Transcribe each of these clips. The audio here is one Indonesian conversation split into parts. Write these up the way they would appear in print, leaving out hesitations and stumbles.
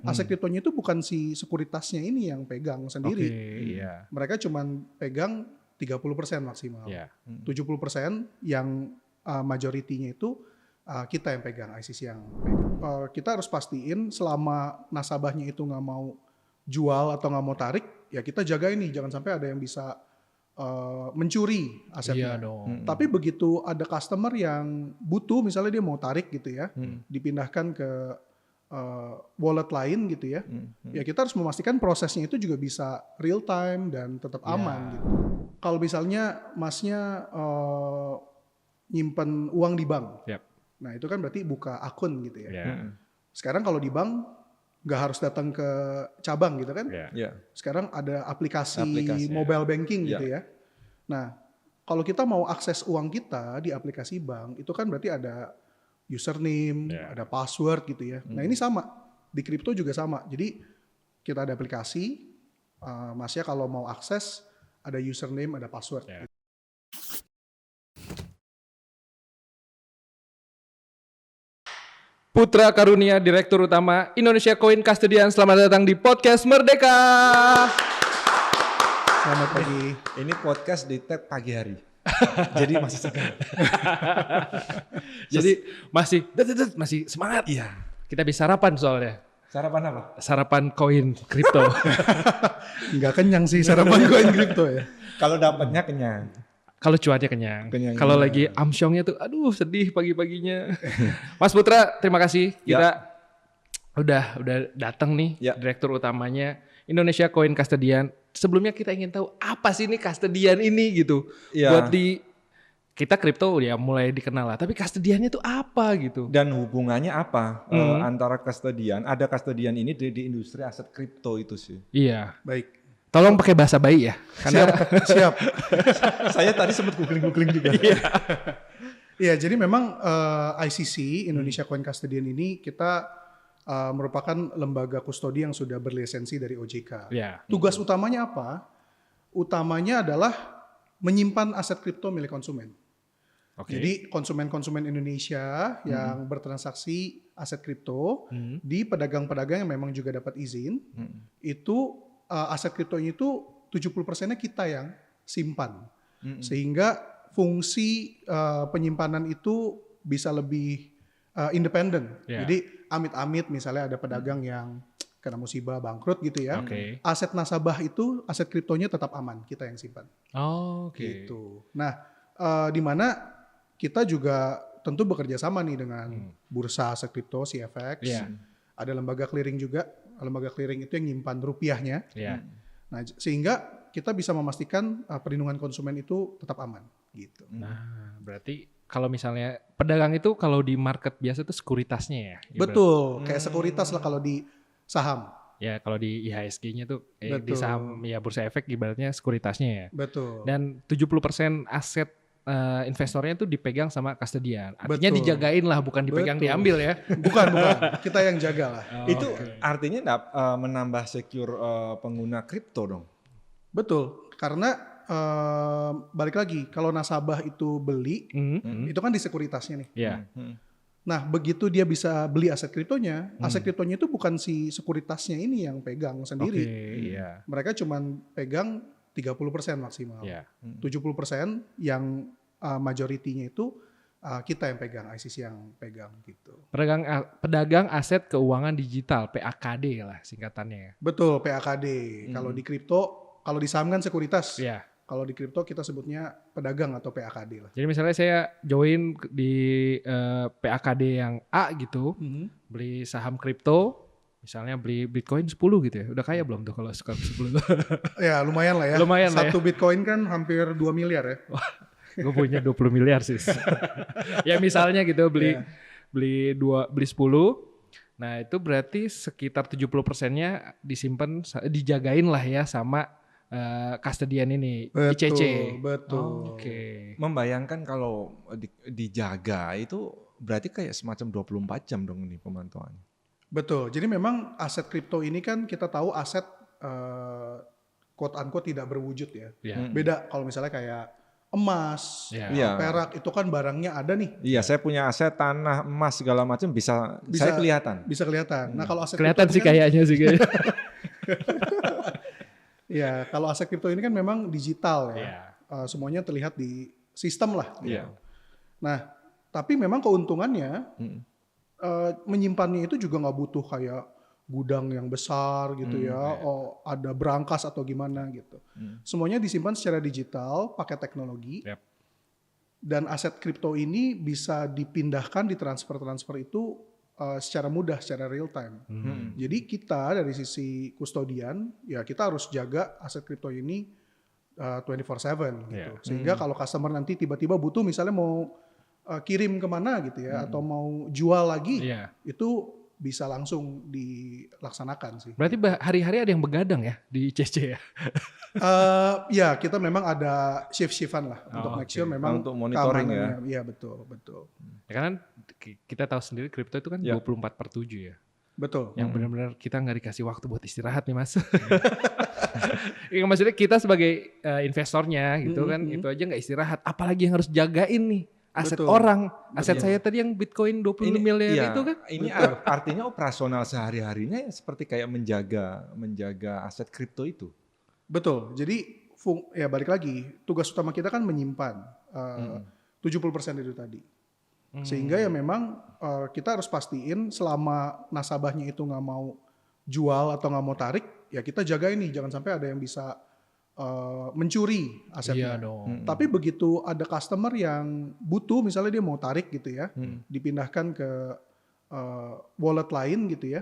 Aset kriptonya itu bukan si sekuritasnya ini yang pegang sendiri. Mereka cuman pegang 30% maksimal. 70% yang majoritinya itu kita yang pegang, ICC yang pegang. Kita harus pastiin selama nasabahnya itu nggak mau jual atau nggak mau tarik, ya kita jaga ini, jangan sampai ada yang bisa mencuri asetnya. Tapi begitu ada customer yang butuh, misalnya dia mau tarik gitu ya, dipindahkan ke wallet lain gitu ya, ya kita harus memastikan prosesnya itu juga bisa real time dan tetap aman gitu. Kalau misalnya masnya nyimpen uang di bank, nah itu kan berarti buka akun gitu ya. Sekarang kalau di bank nggak harus datang ke cabang gitu kan. Sekarang ada aplikasi mobile banking gitu ya. Nah kalau kita mau akses uang kita di aplikasi bank, itu kan berarti ada username, ada password gitu ya. Nah ini sama, di kripto juga sama. Jadi kita ada aplikasi, masnya kalau mau akses ada username, ada password. Putra Karunia, Direktur Utama Indonesia Coin Custodian. Selamat datang di Podcast Merdeka. Selamat pagi. Ini podcast di tag pagi hari. Jadi masih segar. Jadi masih semangat. Iya. Kita bisa sarapan soalnya. Sarapan apa? Sarapan koin kripto. Nggak kenyang sih sarapan koin kripto ya. Kalau dapatnya kenyang. Kalau cuannya kenyang. Kalau lagi amsyongnya tuh aduh sedih pagi-paginya. Mas Putra, terima kasih. Kita udah datang nih, Direktur Utamanya Indonesia Coin Custodian. Sebelumnya kita ingin tahu apa sih ini custodian ini gitu. Buat di kita kripto ya mulai dikenal lah, tapi custodiannya itu apa gitu. Dan hubungannya apa antara custodian, ada custodian ini di industri aset kripto itu sih. Iya. Baik. Tolong pakai bahasa bayi ya. Karena Siap. Saya tadi sempat googling juga. Iya, jadi memang ICC Indonesia Coin Custodian ini kita merupakan lembaga kustodi yang sudah berlisensi dari OJK. Tugas utamanya apa? Utamanya adalah menyimpan aset kripto milik konsumen. Jadi konsumen-konsumen Indonesia yang bertransaksi aset kripto di pedagang-pedagang yang memang juga dapat izin, itu aset kriptonya itu 70%-nya kita yang simpan. Sehingga fungsi penyimpanan itu bisa lebih independen. Jadi amit-amit misalnya ada pedagang yang kena musibah bangkrut gitu ya. Aset nasabah itu, aset kriptonya tetap aman, kita yang simpan. Gitu. Nah, di mana kita juga tentu bekerja sama nih dengan bursa aset kripto CFX. Ada lembaga clearing juga. Lembaga clearing itu yang nyimpan rupiahnya. Nah, sehingga kita bisa memastikan perlindungan konsumen itu tetap aman gitu. Nah, berarti kalau misalnya pedagang itu kalau di market biasa itu sekuritasnya ya? Betul, kayak sekuritas lah kalau di saham. Ya kalau di IHSG-nya tuh di saham ya bursa efek ibaratnya sekuritasnya ya. Betul. Dan 70% aset investornya itu dipegang sama custodian. Artinya dijagain lah, bukan dipegang diambil ya. Bukan. Kita yang jaga lah. Itu artinya menambah secure pengguna kripto dong? Betul, karena balik lagi, kalau nasabah itu beli, itu kan di sekuritasnya nih. Nah, begitu dia bisa beli aset kriptonya itu bukan si sekuritasnya ini yang pegang sendiri. Mereka cuman pegang 30% maksimal. 70% yang majoritinya itu kita yang pegang, ICC yang pegang gitu. Pedagang aset keuangan digital, PAKD lah singkatannya. Betul, PAKD. Kalau di kripto, kalau di saham kan sekuritas. Kalau di kripto kita sebutnya pedagang atau PAKD lah. Jadi misalnya saya join di PAKD yang A gitu, beli saham kripto, misalnya beli Bitcoin 10 gitu ya. Udah kaya belum tuh kalau sekarang 10? Ya lumayan lah ya. Satu Bitcoin kan hampir 2 miliar ya. Gue punya 20 miliar sih. Ya misalnya gitu beli 10. Nah itu berarti sekitar 70%-nya disimpan, dijagain lah ya sama custodian ini, ICC. Betul. Membayangkan kalau dijaga itu berarti kayak semacam 24 jam dong ini pemantauannya. Betul. Jadi memang aset kripto ini kan kita tahu aset quote unquote tidak berwujud ya. Beda kalau misalnya kayak emas, perak itu kan barangnya ada nih. Iya, saya punya aset tanah, emas segala macam bisa saya kelihatan. Bisa kelihatan. Nah, kalau aset kelihatan sih kayaknya sih. Ya, kalau aset kripto ini kan memang digital ya. Semuanya terlihat di sistem lah. Gitu. Nah, tapi memang keuntungannya menyimpannya itu juga nggak butuh kayak gudang yang besar gitu ya, ada berangkas atau gimana gitu. Semuanya disimpan secara digital, pakai teknologi. Dan aset kripto ini bisa dipindahkan, ditransfer itu secara mudah, secara real time. Jadi kita dari sisi kustodian, ya kita harus jaga aset kripto ini 24/7 gitu. Sehingga kalau customer nanti tiba-tiba butuh misalnya mau kirim kemana gitu ya, atau mau jual lagi, itu bisa langsung dilaksanakan sih. Berarti hari-hari ada yang begadang ya di ICC ya? Ya kita memang ada shift-shiftan lah untuk make sure memang untuk monitoring ya. Iya betul. Ya kan kita tahu sendiri kripto itu kan 24/7 ya. Betul. Yang benar-benar kita nggak dikasih waktu buat istirahat nih Mas. Ya, maksudnya kita sebagai investornya gitu kan, itu aja nggak istirahat. Apalagi yang harus jagain nih. Aset orang, aset saya tadi yang Bitcoin 20 miliar itu kan. Ini artinya operasional sehari-harinya seperti kayak menjaga aset kripto itu. Betul. Jadi ya balik lagi, tugas utama kita kan menyimpan 70% itu tadi. Sehingga ya memang kita harus pastiin selama nasabahnya itu nggak mau jual atau nggak mau tarik, ya kita jaga ini jangan sampai ada yang bisa mencuri asetnya. Tapi begitu ada customer yang butuh, misalnya dia mau tarik gitu ya, dipindahkan ke wallet lain gitu ya,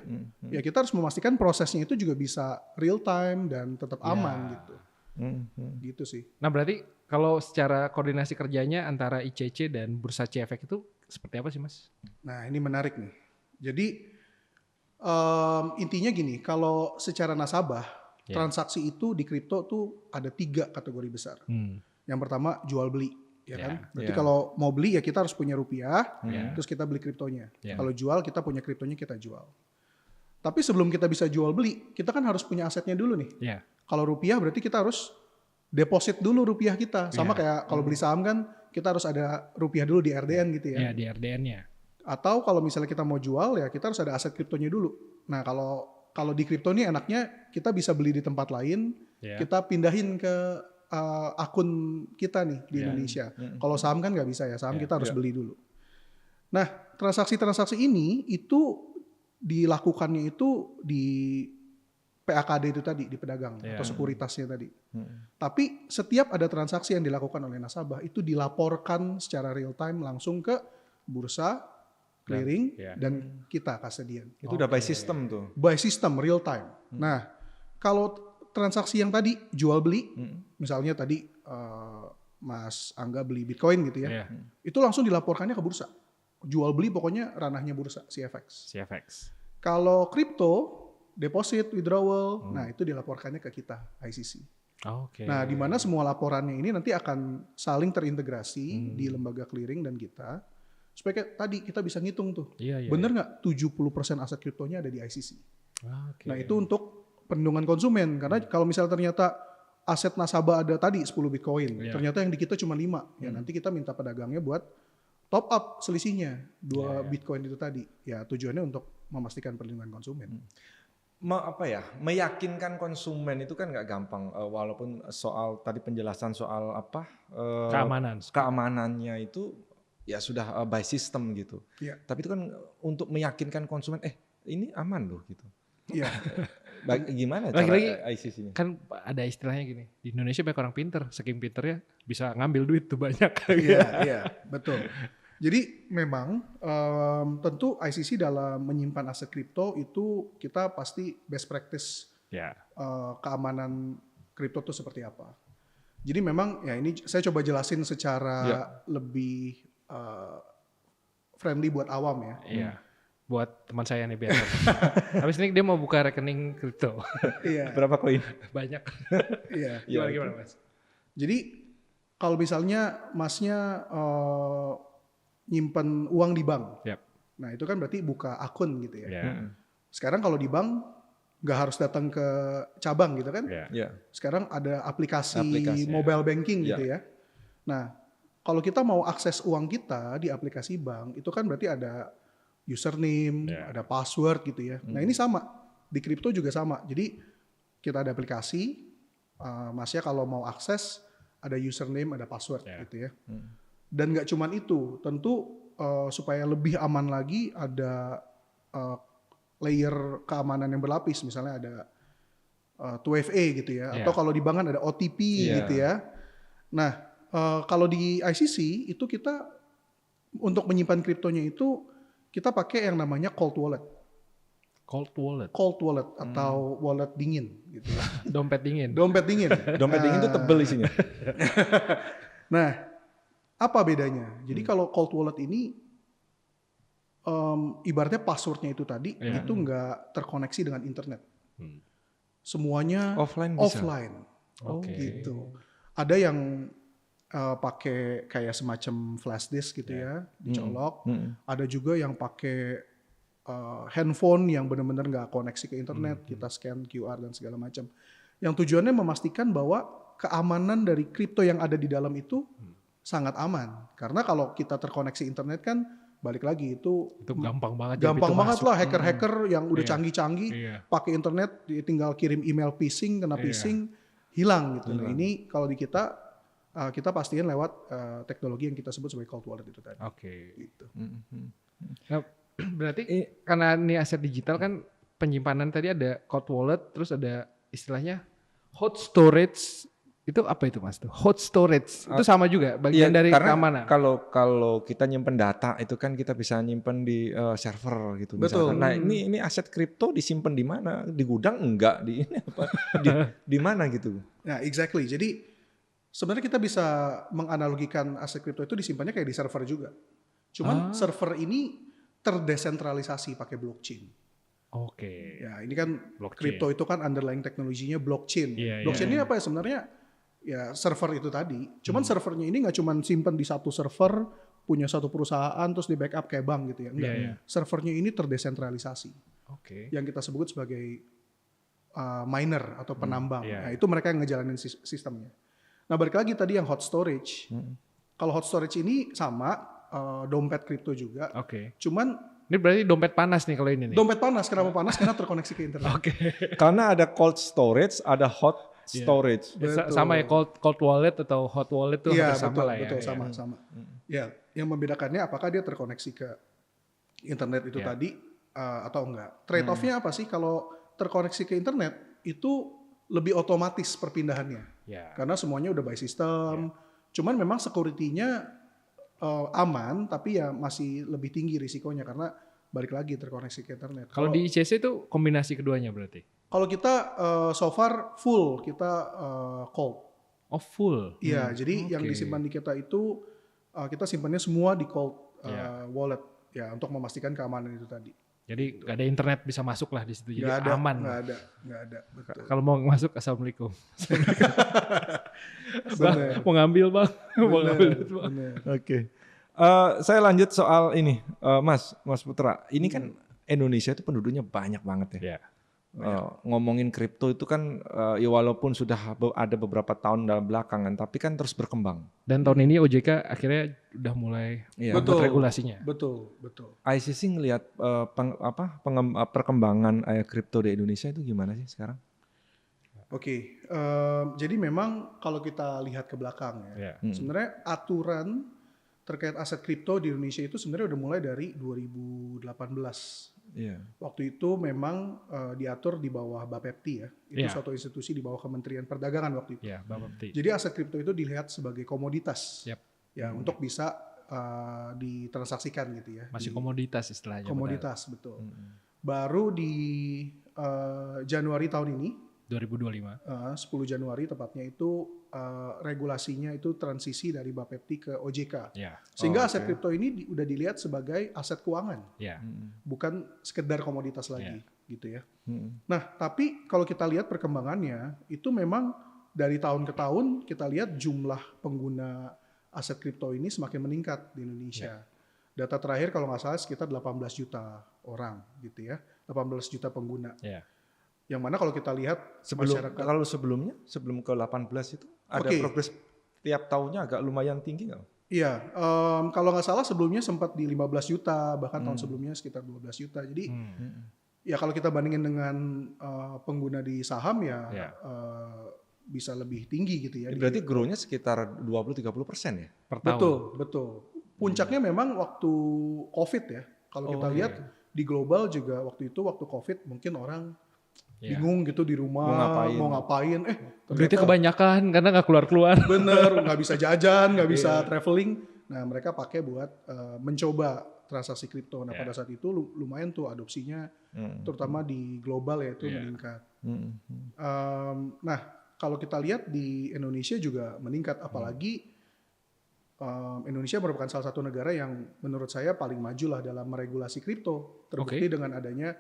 ya kita harus memastikan prosesnya itu juga bisa real time dan tetap aman gitu. Gitu sih. Nah berarti kalau secara koordinasi kerjanya antara ICC dan Bursa CFX itu seperti apa sih Mas? Nah ini menarik nih. Jadi intinya gini, kalau secara nasabah, transaksi itu di kripto tuh ada 3 kategori besar. Yang pertama jual beli, ya kan? Berarti kalau mau beli ya kita harus punya rupiah, terus kita beli kriptonya. Kalau jual kita punya kriptonya kita jual. Tapi sebelum kita bisa jual beli, kita kan harus punya asetnya dulu nih. Kalau rupiah berarti kita harus deposit dulu rupiah kita. Sama kayak kalau beli saham kan kita harus ada rupiah dulu di RDN gitu ya. Iya di RDN-nya. Atau kalau misalnya kita mau jual ya kita harus ada aset kriptonya dulu. Nah kalau di kripto ini enaknya kita bisa beli di tempat lain, kita pindahin ke akun kita nih di Indonesia. Kalau saham kan nggak bisa ya, saham kita harus beli dulu. Nah transaksi-transaksi ini itu dilakukannya itu di PAKD itu tadi, di pedagang atau sekuritasnya tadi. Tapi setiap ada transaksi yang dilakukan oleh nasabah itu dilaporkan secara real time langsung ke bursa, clearing dan kita custodian. Itu udah by system tuh. By system real time. Nah, kalau transaksi yang tadi jual beli, misalnya tadi Mas Angga beli Bitcoin gitu ya, itu langsung dilaporkannya ke bursa. Jual beli pokoknya ranahnya bursa CFX. Kalau kripto, deposit, withdrawal, nah itu dilaporkannya ke kita ICC. Nah, di mana semua laporannya ini nanti akan saling terintegrasi di lembaga clearing dan kita. Supaya tadi kita bisa ngitung tuh, bener nggak 70% aset kriptonya ada di ICC. Nah itu untuk perlindungan konsumen, karena kalau misalnya ternyata aset nasabah ada tadi 10 Bitcoin, ternyata yang di kita cuma 5, ya nanti kita minta pedagangnya buat top up selisihnya 2 Bitcoin itu tadi. Ya tujuannya untuk memastikan perlindungan konsumen. Meyakinkan konsumen itu kan nggak gampang, walaupun soal tadi penjelasan soal keamanannya itu ya sudah by system gitu. Tapi itu kan untuk meyakinkan konsumen, ini aman loh gitu. Gimana cara ICC-nya? Kan ada istilahnya gini, di Indonesia banyak orang pinter, saking pinternya bisa ngambil duit tuh banyak. Iya, betul. Jadi memang tentu ICC dalam menyimpan aset kripto itu kita pasti best practice keamanan kripto itu seperti apa. Jadi memang ya ini saya coba jelasin secara lebih friendly buat awam ya. Buat teman saya nih biar. Habis ini dia mau buka rekening kripto. Berapa koin? Banyak. Gimana Mas? Jadi kalau misalnya Masnya nyimpen uang di bank, nah itu kan berarti buka akun gitu ya. Sekarang kalau di bank nggak harus datang ke cabang gitu kan. Sekarang ada aplikasi mobile banking gitu ya. Nah, kalau kita mau akses uang kita di aplikasi bank, itu kan berarti ada username, ada password gitu ya. Nah, ini sama. Di kripto juga sama. Jadi kita ada aplikasi, Masnya kalau mau akses ada username, ada password gitu ya. Dan nggak cuman itu, tentu supaya lebih aman lagi ada layer keamanan yang berlapis, misalnya ada 2FA gitu ya, atau kalau di bank kan ada OTP gitu ya. Nah, kalau di ICC itu kita untuk menyimpan kriptonya itu kita pakai yang namanya cold wallet. Cold wallet atau wallet dingin gitu ya. Dompet dingin. Dompet dingin itu tebel isinya. Nah, apa bedanya? Jadi kalau cold wallet ini ibaratnya passwordnya itu tadi itu nggak terkoneksi dengan internet. Semuanya offline. Gitu. Ada yang pakai kayak semacam flash disk gitu ya, dicolok. Ada juga yang pakai handphone yang benar-benar nggak koneksi ke internet, kita scan QR dan segala macam. Yang tujuannya memastikan bahwa keamanan dari kripto yang ada di dalam itu sangat aman. Karena kalau kita terkoneksi internet kan balik lagi itu gampang banget lah hacker-hacker yang udah canggih-canggih pakai internet tinggal kirim email phishing, kena phishing, hilang gitu. Nah, ini kalau di kita pastiin lewat teknologi yang kita sebut sebagai cold wallet itu tadi. Gitu. Nah, berarti karena ini aset digital kan penyimpanan tadi ada cold wallet, terus ada istilahnya hot storage. Itu apa itu Mas? Hot storage itu sama juga bagian dari keamanan. Kalau kita nyimpen data itu kan kita bisa nyimpen di server gitu. Betul. Misalkan. Nah ini aset kripto disimpan di mana? Di gudang enggak? Di ini apa? di mana gitu? Nah exactly. Jadi sebenarnya kita bisa menganalogikan aset kripto itu disimpannya kayak di server juga. Cuman server ini terdesentralisasi pakai blockchain. Ya ini kan kripto itu kan underlying teknologinya blockchain. Blockchain ini apa ya sebenarnya? Ya server itu tadi. Cuman servernya ini nggak cuma simpan di satu server, punya satu perusahaan terus di backup kayak bank gitu ya. Enggak. Servernya ini terdesentralisasi. Yang kita sebut sebagai miner atau penambang. Nah itu mereka yang ngejalanin sistemnya. Nah balik lagi tadi yang hot storage. Kalau hot storage ini sama dompet kripto juga. Cuman ini berarti dompet panas nih kalau ini nih. Dompet panas, kenapa panas? Karena terkoneksi ke internet. Karena ada cold storage, ada hot storage. Sama ya cold wallet atau hot wallet itu hampir sama lah ya. Betul, sama. Ya, yang membedakannya apakah dia terkoneksi ke internet itu tadi atau enggak. Trade-off-nya apa sih? Kalau terkoneksi ke internet itu lebih otomatis perpindahannya. Karena semuanya udah by system. Cuman memang security-nya aman, tapi ya masih lebih tinggi risikonya karena balik lagi terkoneksi ke internet. Kalau di ICC itu kombinasi keduanya berarti? Kalau kita so far full, kita cold. Full? Iya, jadi yang disimpan di kita itu kita simpannya semua di cold wallet ya untuk memastikan keamanan itu tadi. Jadi nggak ada internet bisa masuk lah di situ, jadi aman. Nggak ada. Betul. Kalau mau masuk, assalamualaikum. Mau ngambil bang, Oke. Saya lanjut soal ini, Mas Putra. Ini kan Indonesia itu penduduknya banyak banget ya. Ngomongin kripto itu kan ya walaupun sudah ada beberapa tahun dalam belakangan, tapi kan terus berkembang. Dan tahun ini OJK akhirnya udah mulai buat regulasinya. Betul. ICC ngelihat perkembangan kripto di Indonesia itu gimana sih sekarang? Jadi memang kalau kita lihat ke belakang ya, sebenarnya aturan terkait aset kripto di Indonesia itu sebenarnya udah mulai dari 2018. Waktu itu memang diatur di bawah Bapepti ya. Itu suatu institusi di bawah Kementerian Perdagangan waktu itu. Jadi aset kripto itu dilihat sebagai komoditas. Ya, untuk bisa ditransaksikan gitu ya. Masih komoditas istilahnya. Komoditas, betul. Baru di Januari tahun ini 2025. 10 Januari tepatnya itu regulasinya itu transisi dari Bapepti ke OJK. Sehingga aset kripto ini udah dilihat sebagai aset keuangan. Bukan sekedar komoditas lagi gitu ya. Nah, tapi kalau kita lihat perkembangannya itu memang dari tahun ke tahun kita lihat jumlah pengguna aset kripto ini semakin meningkat di Indonesia. Data terakhir kalau nggak salah sekitar 18 juta orang gitu ya. 18 juta pengguna. Yang mana kalau kita lihat sebelum ke 18 itu ada progres tiap tahunnya agak lumayan tinggi nggak? Iya, kalau nggak salah sebelumnya sempat di 15 juta, bahkan tahun sebelumnya sekitar 12 juta. Jadi ya kalau kita bandingin dengan pengguna di saham ya bisa lebih tinggi gitu ya. Berarti grow-nya sekitar 20-30% ya per tahun? Betul. Puncaknya memang waktu COVID ya. Kalau kita lihat di global juga waktu COVID mungkin orang bingung gitu di rumah mau ngapain. Berarti kebanyakan karena nggak keluar-keluar. Bener, nggak bisa jajan, nggak bisa traveling. Nah mereka pakai buat mencoba transaksi kripto. Nah pada saat itu lumayan tuh adopsinya, terutama di global ya itu meningkat. Nah kalau kita lihat di Indonesia juga meningkat, apalagi Indonesia merupakan salah satu negara yang menurut saya paling maju lah dalam meregulasi kripto. Terbukti dengan adanya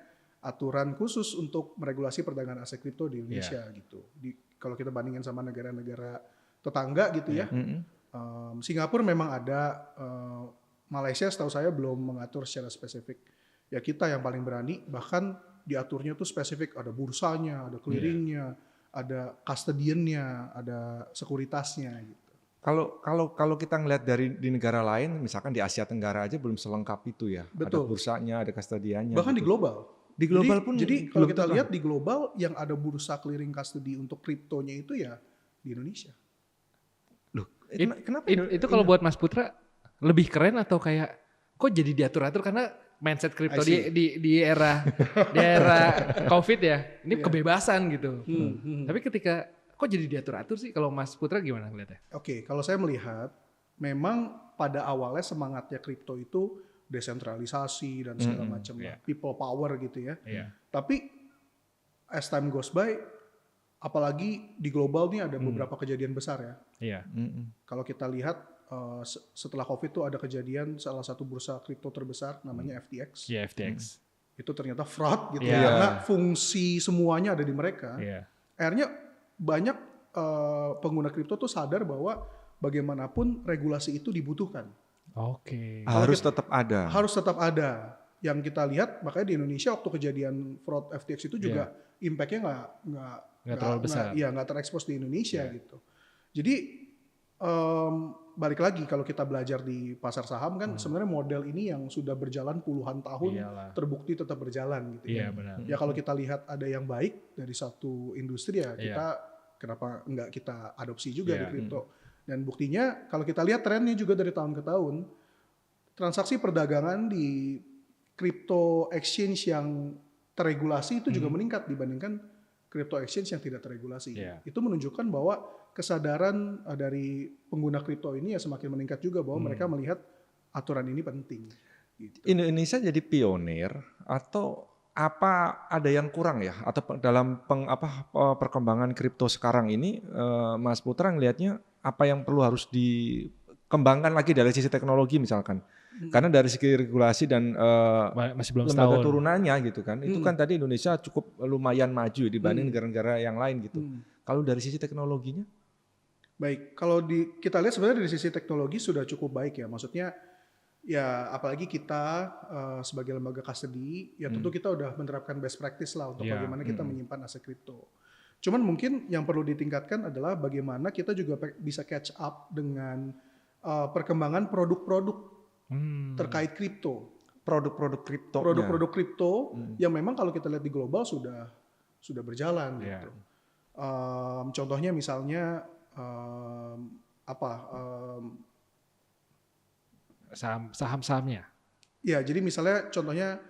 aturan khusus untuk meregulasi perdagangan aset kripto di Indonesia gitu. Kalau kita bandingin sama negara-negara tetangga gitu ya, Singapura memang ada, Malaysia setahu saya belum mengatur secara spesifik. Ya kita yang paling berani, bahkan diaturnya tuh spesifik, ada bursanya, ada clearingnya, ada custodiannya, ada sekuritasnya gitu. Kalau kita ngelihat di negara lain, misalkan di Asia Tenggara aja belum selengkap itu ya. Betul. Ada bursanya, ada custodiannya. Bahkan gitu. di global. Di global jadi kalau kita lihat di global yang ada bursa clearing custody untuk kriptonya itu ya di Indonesia. Loh, kenapa itu kalau buat Mas Putra lebih keren atau kayak kok jadi diatur-atur karena mindset kripto di era COVID ya. Ini kebebasan gitu. Tapi ketika kok jadi diatur-atur sih, kalau Mas Putra gimana ngeliatnya? Oke, kalau saya melihat memang pada awalnya semangatnya kripto itu desentralisasi dan segala macam, people power gitu ya. Tapi as time goes by, apalagi di global nih ada beberapa kejadian besar ya. Kalau kita lihat setelah COVID itu ada kejadian salah satu bursa kripto terbesar namanya FTX. FTX. Itu ternyata fraud gitu ya, karena fungsi semuanya ada di mereka. Akhirnya banyak pengguna kripto tuh sadar bahwa bagaimanapun regulasi itu dibutuhkan. Harus tetap ada. Harus tetap ada. Yang kita lihat makanya di Indonesia waktu kejadian fraud FTX itu juga impact-nya nggak terlalu besar. Nggak terekspos di Indonesia gitu. Jadi balik lagi kalau kita belajar di pasar saham kan sebenarnya model ini yang sudah berjalan puluhan tahun terbukti tetap berjalan gitu ya. Benar. Ya kalau kita lihat ada yang baik dari satu industri ya kita kenapa nggak kita adopsi juga di kripto. Dan buktinya kalau kita lihat trennya juga dari tahun ke tahun, transaksi perdagangan di crypto exchange yang terregulasi itu juga meningkat dibandingkan crypto exchange yang tidak terregulasi. Itu menunjukkan bahwa kesadaran dari pengguna kripto ini ya semakin meningkat juga bahwa mereka melihat aturan ini penting. Gitu. Indonesia jadi pionir atau apa ada yang kurang ya? Atau dalam perkembangan kripto sekarang ini, Mas Putra ngelihatnya apa yang perlu harus dikembangkan lagi dari sisi teknologi misalkan? Karena dari segi regulasi dan masih belum lembaga turunannya gitu kan, itu kan tadi Indonesia cukup lumayan maju dibanding negara-negara yang lain gitu. Kalau dari sisi teknologinya? Baik, kalau kita lihat sebenarnya dari sisi teknologi sudah cukup baik ya. Maksudnya ya apalagi kita sebagai lembaga custody, ya tentu kita udah menerapkan best practice lah untuk bagaimana kita menyimpan aset kripto. Cuman mungkin yang perlu ditingkatkan adalah bagaimana kita juga bisa catch up dengan perkembangan produk-produk terkait kripto. Produk-produk kripto. Produk-produk kripto yang memang kalau kita lihat di global sudah berjalan gitu. Contohnya misalnya saham-sahamnya. Ya, jadi misalnya contohnya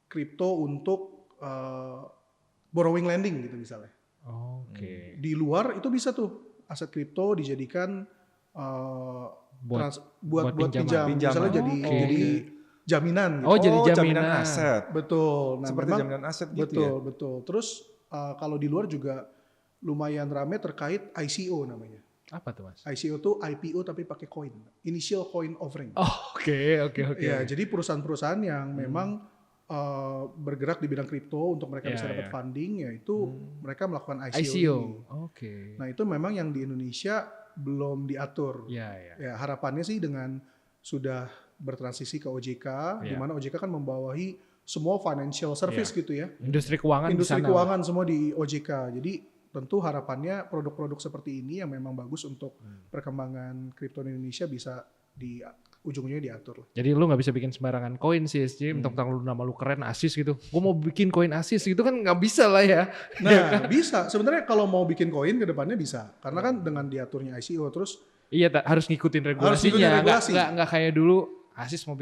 kripto untuk borrowing lending gitu misalnya. Di luar itu bisa tuh aset kripto dijadikan buat pinjam. Misalnya jadi jaminan gitu. Jadi jaminan aset. Betul. Nah, seperti jaminan aset gitu. Betul. Terus kalau di luar juga lumayan ramai terkait ICO namanya. Apa tuh Mas? ICO tuh IPO tapi pakai koin. Initial Coin Offering. Oke. Ya, jadi perusahaan-perusahaan yang memang bergerak di bidang kripto untuk mereka bisa dapat funding, yaitu mereka melakukan ICO. Nah itu memang yang di Indonesia belum diatur. Ya harapannya sih dengan sudah bertransisi ke OJK, di mana OJK kan membawahi semua financial service gitu ya. Industri keuangan semua di OJK. Jadi tentu harapannya produk-produk seperti ini yang memang bagus untuk perkembangan kripto di Indonesia bisa di ujung-ujungnya diatur. Jadi lu nggak bisa bikin sembarangan koin sih, jadi mentang-mentang lu nama lu keren Asis gitu. Gue mau bikin koin Asis gitu kan nggak bisa lah ya. Nah bisa, sebenarnya kalau mau bikin koin ke depannya bisa, karena kan dengan diaturnya ICO terus. Iya harus ngikutin regulasinya, nggak kayak dulu Asis gue mau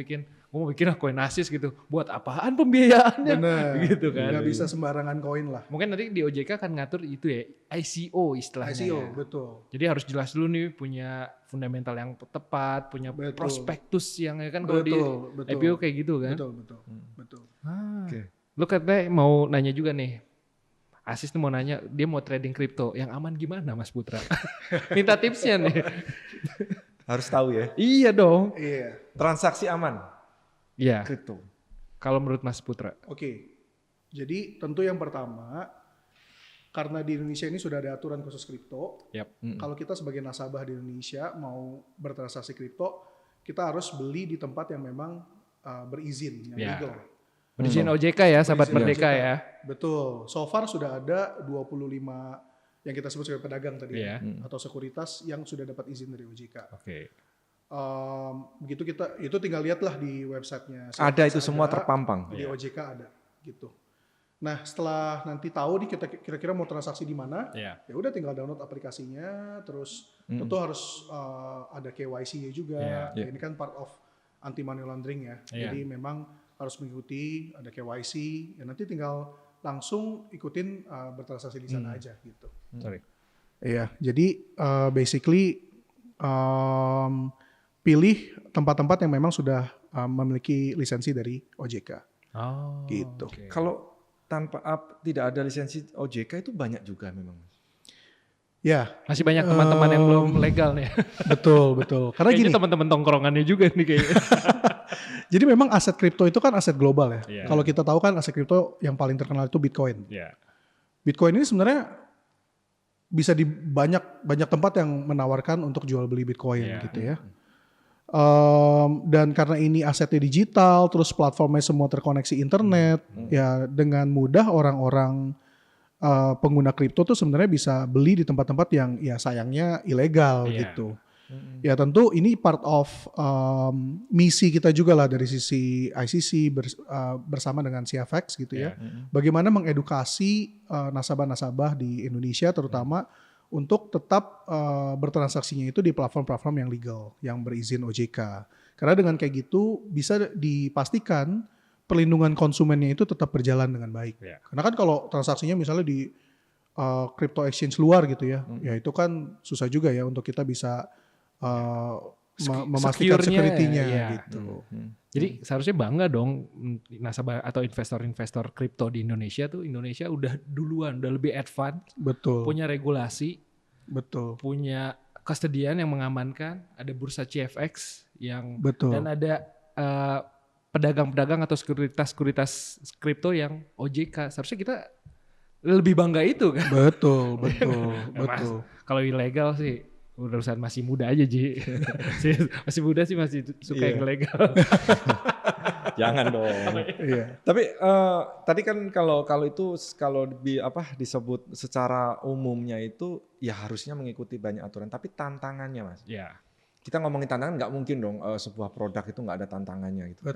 bikin koin Asis gitu. Buat apaan pembiayaannya? Bener, gitu kan. Nggak bisa sembarangan koin lah. Mungkin nanti di OJK kan ngatur itu ya, ICO istilahnya. ICO, ya. betul. Jadi harus jelas dulu nih punya fundamental yang tepat, punya prospektus yang ya kan kalau di IPO kayak gitu kan. Betul. Okay. Lu katanya mau nanya juga nih, Asis tuh mau nanya, dia mau trading kripto, yang aman gimana Mas Putra? Minta tipsnya nih. Harus tahu ya. Iya dong. Iya. Transaksi aman. Iya. Kripto. Kalau menurut Mas Putra. Oke. Jadi tentu yang pertama, karena di Indonesia ini sudah ada aturan khusus kripto. Kalau kita sebagai nasabah di Indonesia mau bertransaksi kripto, kita harus beli di tempat yang memang berizin, yang legal. Berizin OJK ya, sahabat Merdeka ya. Betul. So far sudah ada 25 yang kita sebut sebagai pedagang tadi atau sekuritas yang sudah dapat izin dari OJK. Oke. Begitu itu tinggal lihatlah di websitenya. Ada itu semua terpampang. Di OJK ada gitu. Nah setelah nanti tahu nih kita kira-kira mau transaksi di mana, ya udah tinggal download aplikasinya, terus tentu harus ada KYC-nya juga. Ini kan part of anti money laundering ya. Jadi memang harus mengikuti, ada KYC, ya nanti tinggal langsung ikutin bertransaksi di sana aja gitu. Iya, jadi basically pilih tempat-tempat yang memang sudah memiliki lisensi dari OJK. Gitu. Okay. Kalau tidak ada lisensi OJK itu banyak juga memang. Ya, masih banyak teman-teman yang belum legal nih. Betul. Karena gini, teman-teman tongkrongannya juga nih kayaknya. Jadi memang aset kripto itu kan aset global ya. Kalau kita tahu kan aset kripto yang paling terkenal itu Bitcoin. Bitcoin ini sebenarnya bisa di banyak tempat yang menawarkan untuk jual beli Bitcoin gitu ya. Dan karena ini asetnya digital, terus platformnya semua terkoneksi internet, ya dengan mudah orang-orang pengguna kripto tuh sebenarnya bisa beli di tempat-tempat yang ya sayangnya ilegal gitu. Ya tentu ini part of misi kita juga lah dari sisi ICC bersama dengan CFX gitu ya. Bagaimana mengedukasi nasabah-nasabah di Indonesia terutama untuk tetap bertransaksinya itu di platform-platform yang legal, yang berizin OJK. Karena dengan kayak gitu bisa dipastikan perlindungan konsumennya itu tetap berjalan dengan baik. Karena kan kalau transaksinya misalnya di crypto exchange luar gitu ya, ya itu kan susah juga ya untuk kita bisa memastikan security-nya gitu. Jadi seharusnya bangga dong nasabah atau investor-investor kripto di Indonesia tuh, Indonesia udah duluan, udah lebih advance. Betul. Punya regulasi. Betul. Punya kustodian yang mengamankan, ada bursa CFX yang dan ada pedagang-pedagang atau sekuritas kripto yang OJK. Seharusnya kita lebih bangga itu kan. Betul. Kalau ilegal sih urusan masih muda aja Ji. Masih muda sih masih suka yang ilegal. Jangan dong. Tapi tadi kan kalau itu disebut secara umumnya itu ya harusnya mengikuti banyak aturan. Tapi tantangannya Mas. Kita ngomongin tantangan nggak mungkin dong sebuah produk itu nggak ada tantangannya gitu.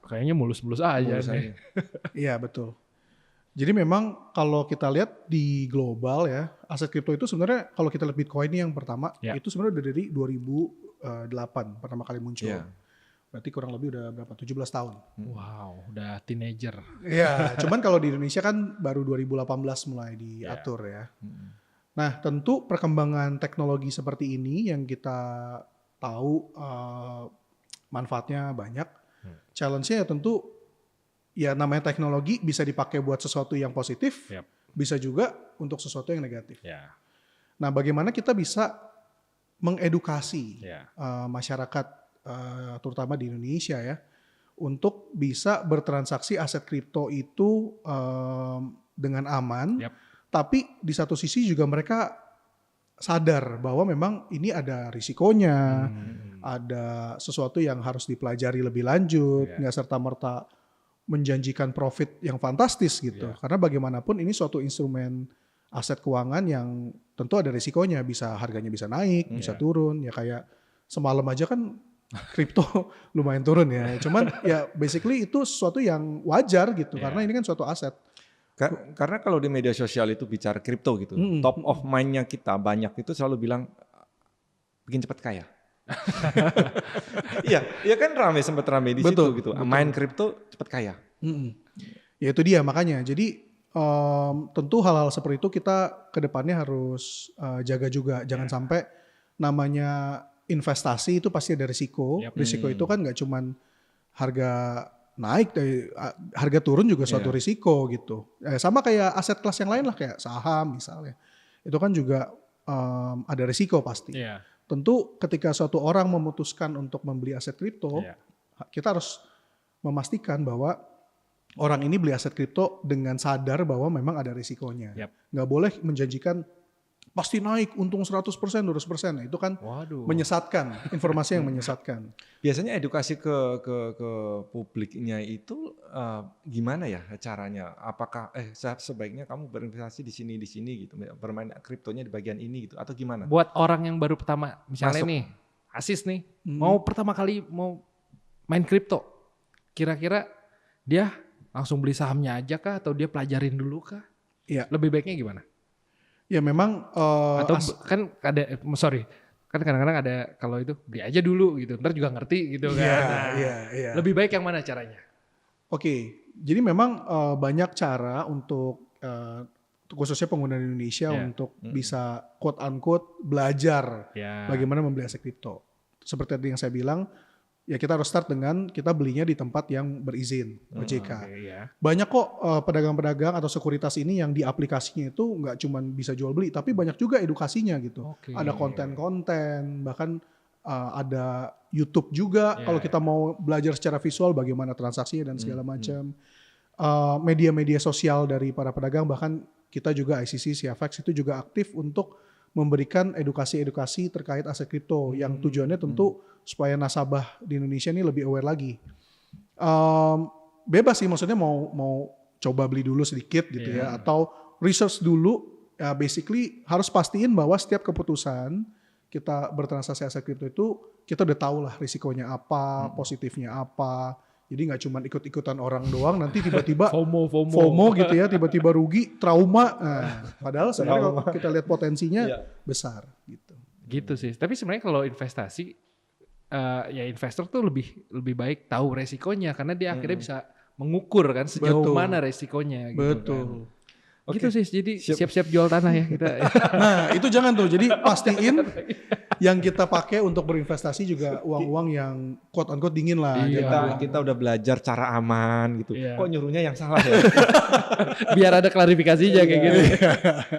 Kayaknya mulus-mulus aja. Iya betul. Jadi memang kalau kita lihat di global ya, aset kripto itu sebenarnya kalau kita lihat Bitcoin ini yang pertama, itu sebenarnya udah dari 2008 pertama kali muncul. Berarti kurang lebih udah berapa? 17 tahun. Wow, udah teenager. Iya, cuman kalau di Indonesia kan baru 2018 mulai diatur ya. Nah tentu perkembangan teknologi seperti ini yang kita tahu manfaatnya banyak. Challenge-nya ya tentu ya namanya teknologi bisa dipakai buat sesuatu yang positif, bisa juga untuk sesuatu yang negatif. Nah bagaimana kita bisa mengedukasi masyarakat terutama di Indonesia ya, untuk bisa bertransaksi aset kripto itu dengan aman, tapi di satu sisi juga mereka sadar bahwa memang ini ada risikonya, ada sesuatu yang harus dipelajari lebih lanjut, nggak serta-merta menjanjikan profit yang fantastis gitu. Karena bagaimanapun ini suatu instrumen aset keuangan yang tentu ada risikonya, harganya bisa naik, bisa turun. Ya kayak semalam aja kan kripto lumayan turun ya. Cuman ya basically itu sesuatu yang wajar gitu karena ini kan suatu aset. Karena kalau di media sosial itu bicara kripto gitu, top of mind-nya kita banyak itu selalu bilang bikin cepat kaya. Iya kan sempat rame di situ gitu. Betul. Main kripto cepat kaya. Ya itu dia makanya. Jadi tentu hal-hal seperti itu kita kedepannya harus jaga juga. Jangan sampai namanya investasi itu pasti ada risiko. Risiko itu kan nggak cuman harga naik, harga turun juga suatu risiko gitu. Sama kayak aset kelas yang lain lah kayak saham misalnya. Itu kan juga ada risiko pasti. Tentu ketika suatu orang memutuskan untuk membeli aset kripto, kita harus memastikan bahwa orang ini beli aset kripto dengan sadar bahwa memang ada risikonya. Nggak boleh menjanjikan pasti naik untung 100%, 200%. Nah, itu kan menyesatkan, informasi yang menyesatkan. Biasanya edukasi ke publiknya itu gimana ya caranya? Apakah sebaiknya kamu berinvestasi di sini gitu, bermain kriptonya di bagian ini gitu atau gimana? Buat orang yang baru pertama, misalnya nih, Asis nih, mau pertama kali mau main kripto, kira-kira dia langsung beli sahamnya aja kah atau dia pelajarin dulu kah? Iya. Lebih baiknya gimana? Ya memang atau kan kan kadang-kadang ada kalau itu beli aja dulu gitu, ntar juga ngerti gitu kan. Iya. Lebih baik yang mana caranya? Oke, jadi memang banyak cara untuk khususnya pengguna di Indonesia untuk bisa quote unquote belajar bagaimana membeli aset kripto. Seperti tadi yang saya bilang, ya kita harus start dengan kita belinya di tempat yang berizin OJK. Banyak kok pedagang-pedagang atau sekuritas ini yang di aplikasinya itu nggak cuma bisa jual beli, tapi banyak juga edukasinya gitu. Ada konten-konten, bahkan ada YouTube juga kalau kita mau belajar secara visual bagaimana transaksinya dan segala macam. Media-media sosial dari para pedagang, bahkan kita juga ICC, CFX itu juga aktif untuk memberikan edukasi-edukasi terkait aset kripto yang tujuannya tentu supaya nasabah di Indonesia ini lebih aware lagi. Bebas sih, maksudnya mau coba beli dulu sedikit gitu ya, atau research dulu. Ya basically harus pastiin bahwa setiap keputusan kita bertransaksi aset kripto itu kita udah tahu lah risikonya apa, positifnya apa. Jadi nggak cuma ikut-ikutan orang doang, nanti tiba-tiba FOMO gitu ya, tiba-tiba rugi, trauma. Nah, padahal sebenarnya kalau kita lihat potensinya besar gitu. Gitu sih. Tapi sebenarnya kalau investasi, ya investor tuh lebih baik tahu resikonya karena dia akhirnya bisa mengukur kan sejauh mana resikonya. Gitu Betul. Kan. Gitu sih, jadi siap-siap jual tanah ya kita. Nah itu jangan tuh, jadi pastiin yang kita pakai untuk berinvestasi juga uang-uang yang quote unquote dingin lah. Kita udah belajar cara aman gitu. Kok nyuruhnya yang salah ya? Biar ada klarifikasinya kayak gitu.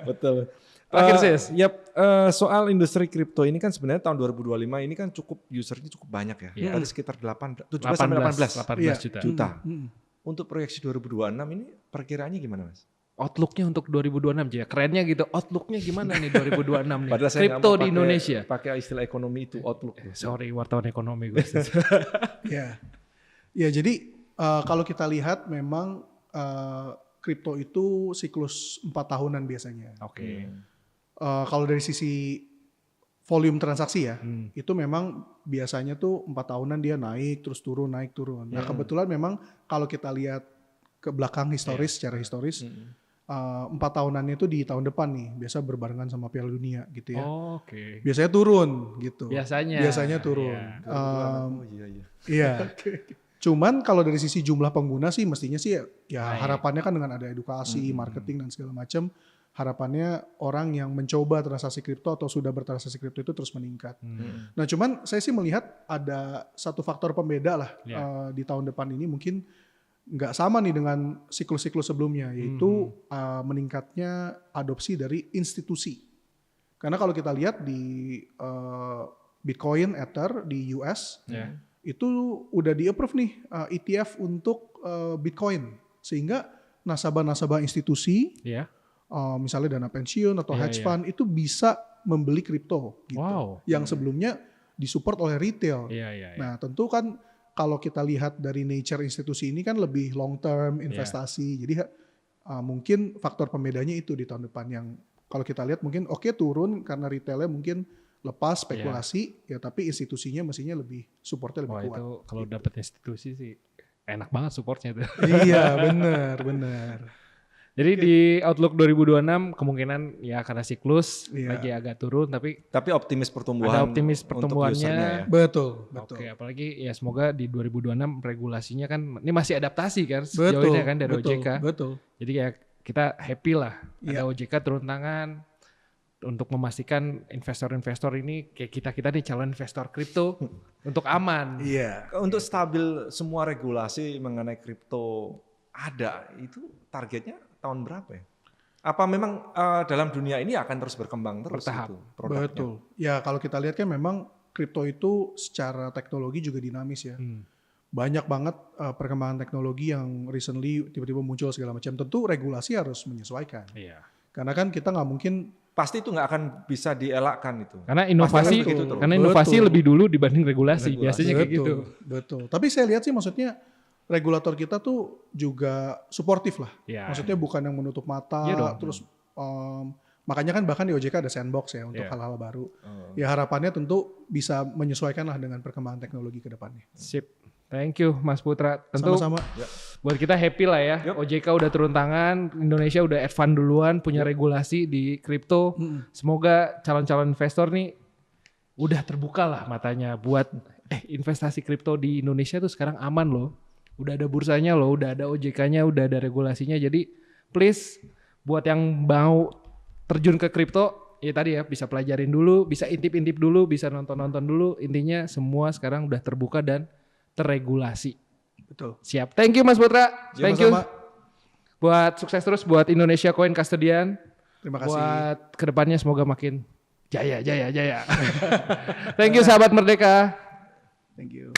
Betul. Terakhir Sis. Soal industri kripto ini kan sebenarnya tahun 2025 ini kan usernya cukup banyak ya. Ada sekitar 17 sampai 18 juta. Untuk proyeksi 2026 ini perkiraannya gimana Mas? Outlook-nya untuk 2026 aja. Kerennya gitu. Outlook-nya gimana nih 2026 nih? Kripto di Indonesia. Pakai istilah ekonomi itu outlook. Sorry wartawan ekonomi gue. Ya jadi kalau kita lihat memang kripto itu siklus 4 tahunan biasanya. Kalau dari sisi volume transaksi ya, itu memang biasanya tuh 4 tahunan dia naik terus turun, naik turun. Nah kebetulan memang kalau kita lihat ke belakang historis, secara historis, 4 tahunannya itu di tahun depan nih, biasa berbarengan sama Piala Dunia gitu ya. Biasanya turun gitu. Biasanya turun. Iya. Cuman kalau dari sisi jumlah pengguna sih mestinya sih ya harapannya kan dengan ada edukasi, marketing dan segala macam, harapannya orang yang mencoba transaksi kripto atau sudah bertransaksi kripto itu terus meningkat. Nah cuman saya sih melihat ada satu faktor pembeda lah di tahun depan ini mungkin nggak sama nih dengan siklus-siklus sebelumnya, yaitu meningkatnya adopsi dari institusi. Karena kalau kita lihat di Bitcoin, Ether di US, itu udah di-approve nih ETF untuk Bitcoin. Sehingga nasabah-nasabah institusi, misalnya dana pensiun atau hedge fund, itu bisa membeli kripto gitu. Yang sebelumnya disupport oleh retail. Nah tentu kan kalau kita lihat dari nature institusi ini kan lebih long term investasi. Jadi mungkin faktor pembedanya itu di tahun depan yang kalau kita lihat mungkin turun karena retailnya mungkin lepas spekulasi ya tapi institusinya mestinya lebih supportnya lebih kuat. Itu kalau dapat institusi sih enak banget supportnya itu. Iya benar. Jadi di Outlook 2026 kemungkinan ya karena siklus lagi agak turun tapi optimis pertumbuhan. Ada optimis pertumbuhannya. Ya. Betul. Oke, apalagi ya semoga di 2026 regulasinya kan ini masih adaptasi kan sejauh ini kan dari OJK. Betul. Jadi ya kita happy lah ada OJK turun tangan untuk memastikan investor-investor ini kayak kita nih calon investor kripto untuk aman. Iya. Untuk stabil semua regulasi mengenai kripto ada itu targetnya tahun berapa ya? Apa memang dalam dunia ini akan terus berkembang terus bertahap? Betul. Ya kalau kita lihat kan memang kripto itu secara teknologi juga dinamis ya. Banyak banget perkembangan teknologi yang recently tiba-tiba muncul segala macam. Tentu regulasi harus menyesuaikan. Iya. Karena kan kita nggak mungkin pasti itu nggak akan bisa dielakkan itu. Karena inovasi lebih dulu dibanding regulasi. Biasanya kayak gitu. Betul. Tapi saya lihat sih maksudnya regulator kita tuh juga suportif lah. Ya. Maksudnya bukan yang menutup mata terus makanya kan bahkan di OJK ada sandbox ya untuk hal-hal baru. Ya harapannya tentu bisa menyesuaikan lah dengan perkembangan teknologi ke depannya. Sip. Thank you Mas Putra. Tentu sama-sama. Buat kita happy lah ya. OJK udah turun tangan, Indonesia udah advance duluan, punya regulasi di kripto. Semoga calon-calon investor nih udah terbuka lah matanya buat investasi kripto di Indonesia tuh sekarang aman loh. Udah ada bursanya loh, udah ada OJK-nya, udah ada regulasinya. Jadi please buat yang mau terjun ke kripto, ya tadi ya bisa pelajarin dulu, bisa intip-intip dulu, bisa nonton-nonton dulu. Intinya semua sekarang udah terbuka dan terregulasi. Betul. Siap. Thank you Mas Putra. Thank you. Buat sukses terus buat Indonesia Coin Custodian. Terima kasih. Buat kedepannya semoga makin jaya. Thank you sahabat Merdeka. Thank you.